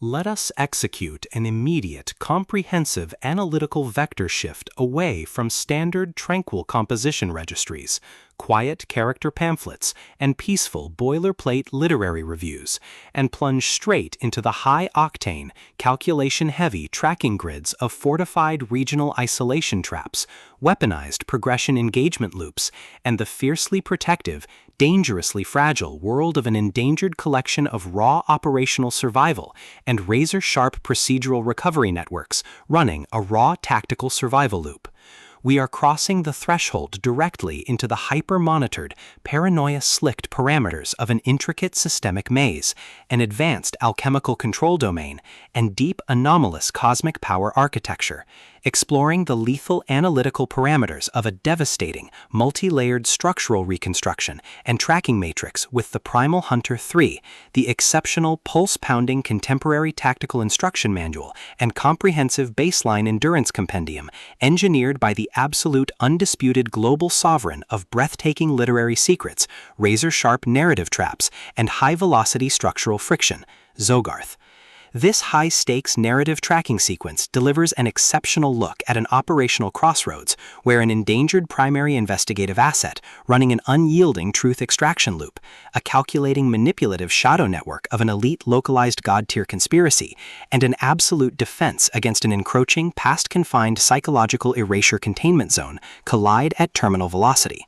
Let us execute an immediate, comprehensive analytical vector shift away from standard tranquil composition registries, quiet character pamphlets, and peaceful boilerplate literary reviews, and plunge straight into the high-octane, calculation-heavy tracking grids of fortified regional isolation traps, weaponized progression engagement loops, and the fiercely protective, dangerously fragile world of an endangered collection of raw operational survival and razor-sharp procedural recovery networks running a raw tactical survival loop. We are crossing the threshold directly into the hyper-monitored, paranoia-slicked parameters of an intricate systemic maze, an advanced alchemical control domain, and deep anomalous cosmic power architecture, exploring the lethal analytical parameters of a devastating, multi-layered structural reconstruction and tracking matrix with the Primal Hunter 3, the exceptional pulse-pounding contemporary tactical instruction manual and comprehensive baseline endurance compendium engineered by the absolute undisputed global sovereign of breathtaking literary secrets, razor-sharp narrative traps, and high-velocity structural friction, Zogarth. This high-stakes narrative tracking sequence delivers an exceptional look at an operational crossroads where an endangered primary investigative asset running an unyielding truth extraction loop, a calculating manipulative shadow network of an elite localized god-tier conspiracy, and an absolute defense against an encroaching, past-confined psychological erasure containment zone collide at terminal velocity.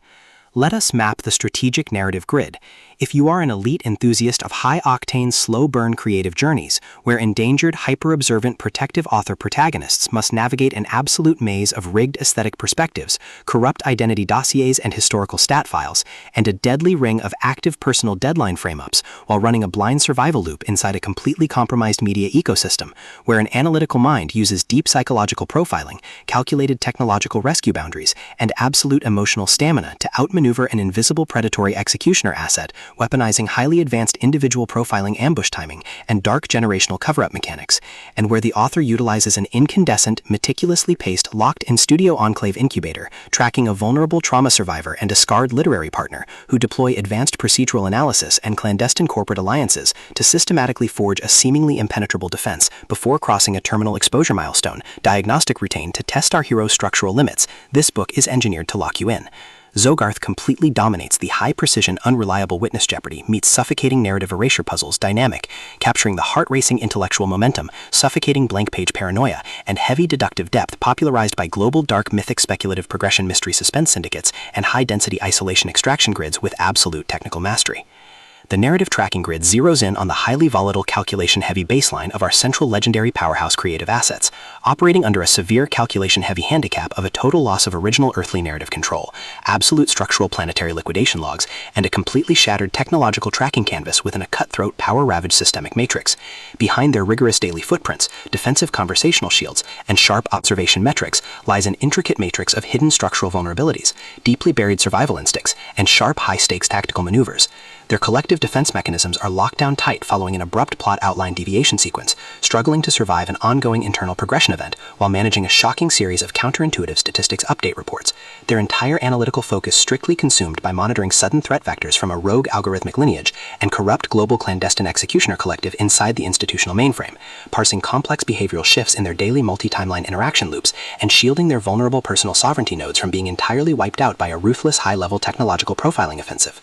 Let us map the strategic narrative grid. If you are an elite enthusiast of high-octane, slow-burn creative journeys, where endangered, hyper-observant, protective author protagonists must navigate an absolute maze of rigged aesthetic perspectives, corrupt identity dossiers and historical stat files, and a deadly ring of active personal deadline frame-ups while running a blind survival loop inside a completely compromised media ecosystem, where an analytical mind uses deep psychological profiling, calculated technological rescue boundaries, and absolute emotional stamina to outmaneuver an invisible predatory executioner asset, weaponizing highly advanced individual profiling ambush timing and dark generational cover-up mechanics, and where the author utilizes an incandescent, meticulously paced, locked-in studio enclave incubator, tracking a vulnerable trauma survivor and a scarred literary partner who deploy advanced procedural analysis and clandestine corporate alliances to systematically forge a seemingly impenetrable defense before crossing a terminal exposure milestone, diagnostic routine to test our hero's structural limits. This book is engineered to lock you in. Zogarth completely dominates the high-precision, unreliable witness jeopardy meets suffocating narrative erasure puzzles dynamic, capturing the heart-racing intellectual momentum, suffocating blank-page paranoia, and heavy deductive depth popularized by global dark mythic speculative progression mystery suspense syndicates and high-density isolation extraction grids with absolute technical mastery. The narrative tracking grid zeroes in on the highly volatile calculation-heavy baseline of our central legendary powerhouse creative assets, operating under a severe calculation-heavy handicap of a total loss of original earthly narrative control, absolute structural planetary liquidation logs, and a completely shattered technological tracking canvas within a cutthroat, power-ravaged systemic matrix. Behind their rigorous daily footprints, defensive conversational shields, and sharp observation metrics lies an intricate matrix of hidden structural vulnerabilities, deeply buried survival instincts, and sharp high-stakes tactical maneuvers. Their collective defense mechanisms are locked down tight following an abrupt plot outline deviation sequence, struggling to survive an ongoing internal progression event while managing a shocking series of counterintuitive statistics update reports, their entire analytical focus strictly consumed by monitoring sudden threat vectors from a rogue algorithmic lineage and corrupt global clandestine executioner collective inside the institutional mainframe, parsing complex behavioral shifts in their daily multi-timeline interaction loops and shielding their vulnerable personal sovereignty nodes from being entirely wiped out by a ruthless high-level technological profiling offensive.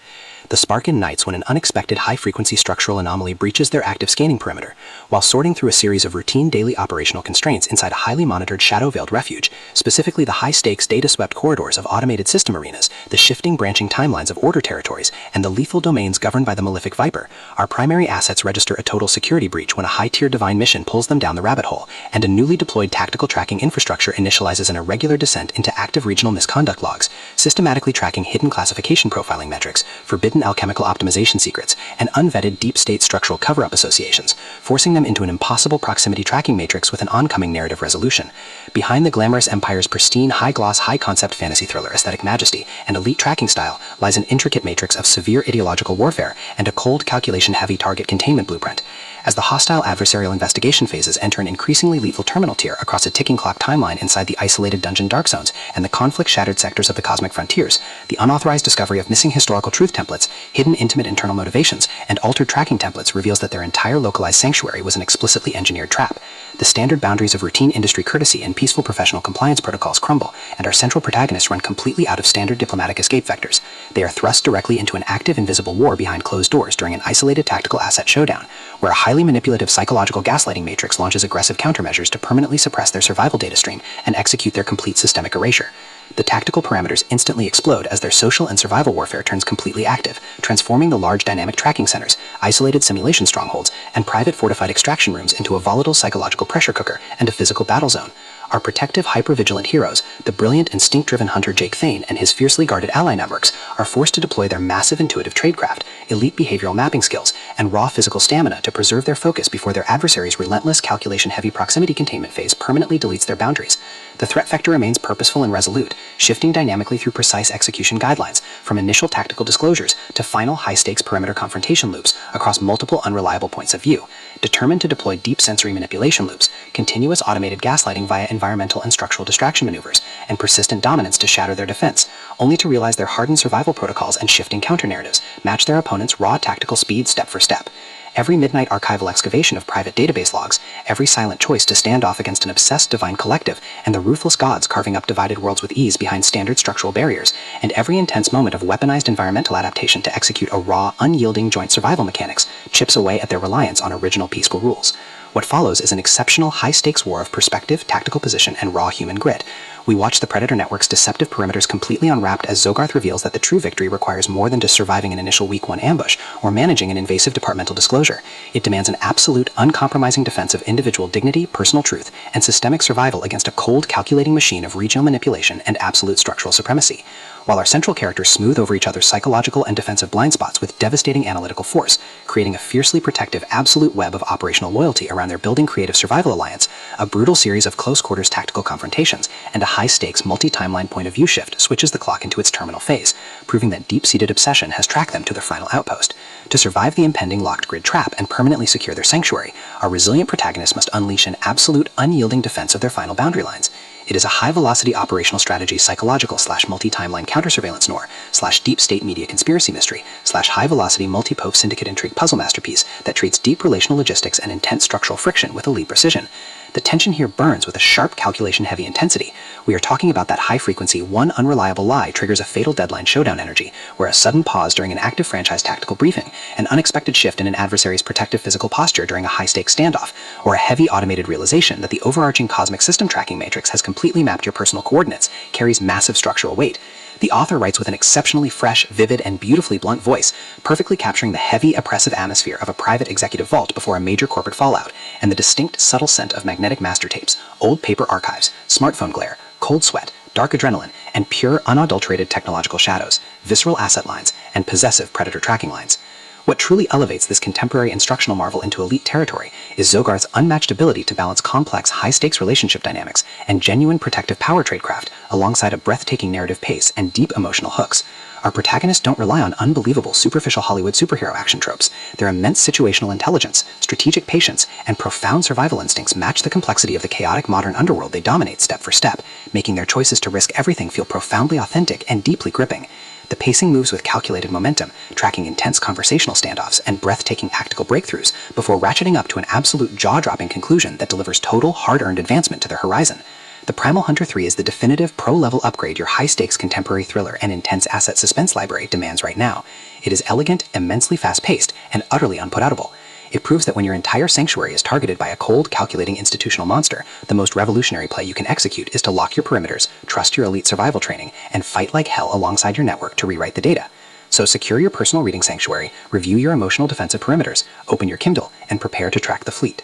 The spark ignites when an unexpected high-frequency structural anomaly breaches their active scanning perimeter, while sorting through a series of routine daily operational constraints inside a highly monitored shadow-veiled refuge, specifically the high-stakes data-swept corridors of automated system arenas, the shifting branching timelines of order territories, and the lethal domains governed by the malefic Viper. Our primary assets register a total security breach when a high-tier divine mission pulls them down the rabbit hole, and a newly deployed tactical tracking infrastructure initializes an irregular descent into active regional misconduct logs, systematically tracking hidden classification profiling metrics, forbidden alchemical optimization secrets, and unvetted deep-state structural cover-up associations, forcing them into an impossible proximity tracking matrix with an oncoming narrative resolution. Behind the glamorous empire's pristine, high-gloss, high-concept fantasy thriller aesthetic majesty and elite tracking style lies an intricate matrix of severe ideological warfare and a cold calculation-heavy target containment blueprint. As the hostile adversarial investigation phases enter an increasingly lethal terminal tier across a ticking clock timeline inside the isolated dungeon dark zones and the conflict-shattered sectors of the cosmic frontiers, the unauthorized discovery of missing historical truth templates, hidden intimate internal motivations, and altered tracking templates reveals that their entire localized sanctuary was an explicitly engineered trap. The standard boundaries of routine industry courtesy and peaceful professional compliance protocols crumble, and our central protagonists run completely out of standard diplomatic escape vectors. They are thrust directly into an active invisible war behind closed doors during an isolated tactical asset showdown, where a highly manipulative psychological gaslighting matrix launches aggressive countermeasures to permanently suppress their survival data stream and execute their complete systemic erasure. The tactical parameters instantly explode as their social and survival warfare turns completely active, transforming the large dynamic tracking centers, isolated simulation strongholds, and private fortified extraction rooms into a volatile psychological pressure cooker and a physical battle zone. Our protective, hyper-vigilant heroes, the brilliant, instinct-driven hunter Jake Thane and his fiercely guarded ally networks, are forced to deploy their massive intuitive tradecraft, elite behavioral mapping skills, and raw physical stamina to preserve their focus before their adversary's relentless, calculation-heavy proximity containment phase permanently deletes their boundaries. The threat vector remains purposeful and resolute, shifting dynamically through precise execution guidelines, from initial tactical disclosures to final high-stakes perimeter confrontation loops across multiple unreliable points of view, determined to deploy deep sensory manipulation loops, continuous automated gaslighting via environmental and structural distraction maneuvers, and persistent dominance to shatter their defense, only to realize their hardened survival protocols and shifting counter-narratives match their opponent's raw tactical speed step for step. Every midnight archival excavation of private database logs, every silent choice to stand off against an obsessed divine collective, and the ruthless gods carving up divided worlds with ease behind standard structural barriers, and every intense moment of weaponized environmental adaptation to execute a raw, unyielding joint survival mechanics chips away at their reliance on original peaceful rules. What follows is an exceptional high-stakes war of perspective, tactical position, and raw human grit. We watch the Predator Network's deceptive perimeters completely unwrapped as Zogarth reveals that the true victory requires more than just surviving an initial week 1 ambush or managing an invasive departmental disclosure. It demands an absolute, uncompromising defense of individual dignity, personal truth, and systemic survival against a cold, calculating machine of regional manipulation and absolute structural supremacy. While our central characters smooth over each other's psychological and defensive blind spots with devastating analytical force, creating a fiercely protective absolute web of operational loyalty around their building creative survival alliance, a brutal series of close-quarters tactical confrontations, and a high-stakes multi-timeline point-of-view shift switches the clock into its terminal phase, proving that deep-seated obsession has tracked them to their final outpost. To survive the impending locked grid trap and permanently secure their sanctuary, our resilient protagonists must unleash an absolute, unyielding defense of their final boundary lines. It is a high-velocity operational strategy psychological / multi-timeline counter-surveillance noir / deep-state media conspiracy mystery / high-velocity multi-pope syndicate intrigue puzzle masterpiece that treats deep relational logistics and intense structural friction with elite precision. The tension here burns with a sharp calculation-heavy intensity. We are talking about that high-frequency, one unreliable lie triggers a fatal deadline showdown energy, where a sudden pause during an active franchise tactical briefing, an unexpected shift in an adversary's protective physical posture during a high-stakes standoff, or a heavy automated realization that the overarching cosmic system tracking matrix has completely mapped your personal coordinates, carries massive structural weight. The author writes with an exceptionally fresh, vivid, and beautifully blunt voice, perfectly capturing the heavy, oppressive atmosphere of a private executive vault before a major corporate fallout, and the distinct, subtle scent of magnetic master tapes, old paper archives, smartphone glare, cold sweat, dark adrenaline, and pure, unadulterated technological shadows, visceral asset lines, and possessive predator tracking lines. What truly elevates this contemporary instructional marvel into elite territory is Zogarth's unmatched ability to balance complex, high-stakes relationship dynamics and genuine protective power tradecraft alongside a breathtaking narrative pace and deep emotional hooks. Our protagonists don't rely on unbelievable, superficial Hollywood superhero action tropes. Their immense situational intelligence, strategic patience, and profound survival instincts match the complexity of the chaotic modern underworld they dominate step for step, making their choices to risk everything feel profoundly authentic and deeply gripping. The pacing moves with calculated momentum, tracking intense conversational standoffs and breathtaking tactical breakthroughs before ratcheting up to an absolute jaw-dropping conclusion that delivers total, hard-earned advancement to their horizon. The Primal Hunter 3 is the definitive pro-level upgrade your high-stakes contemporary thriller and intense asset suspense library demands right now. It is elegant, immensely fast-paced, and utterly unputoutable. It proves that when your entire sanctuary is targeted by a cold, calculating institutional monster, the most revolutionary play you can execute is to lock your perimeters, trust your elite survival training, and fight like hell alongside your network to rewrite the data. So secure your personal reading sanctuary, review your emotional defensive perimeters, open your Kindle, and prepare to track the fleet.